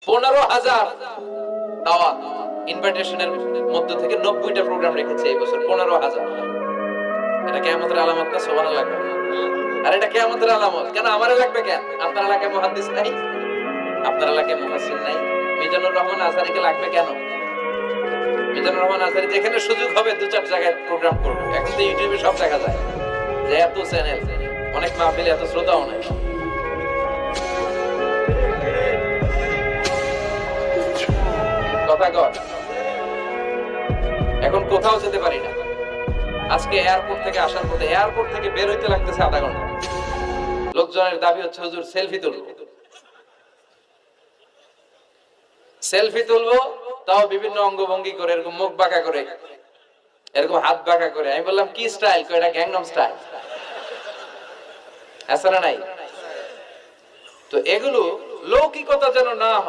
15,000 দাওয়াত ইনভাইটেশনের মধ্য থেকে 90টা প্রোগ্রাম রেখেছে এই বছর। 15,000। এটা কিয়ামতের আলামত না? সুবহানাল্লাহ। আর এটা কিয়ামতের আলামত কেন? আমারে লাগবে কেন? আপনার এলাকায় মুহাদ্দিস নাই? আপনার এলাকায় মুফাসসির নাই? মিজানুর রহমান আজহারীকে লাগবে কেন? মিজানুর রহমান আজহারী যেখানে সুযোগ হবে 2-4 জায়গায় প্রোগ্রাম করবে। এখন তো ইউটিউবে সব দেখা যায় যে এত চ্যানেল, অনেক মাহফিলে এত শ্রোতাও নাই। কথা কর। এখন কোথাও যেতে পারি না। আজকে এয়ারপোর্ট থেকে আসার পথে, এয়ারপোর্ট থেকে বের হইতে লাগতেছে আধা ঘন্টা। লোকজনের দাবি হচ্ছে হুজুর সেলফি তুলবো। সেলফি তুলবো তাও বিভিন্ন অঙ্গভঙ্গি করে, এরকম মুখ বাঁকা করে, এরকম হাত বাঁকা করে। আমি বললাম কি স্টাইল? কই এটা গ্যাংনম স্টাইল। আছে না নাই? তো এগুলো লৌকিকতা যেন না হয়।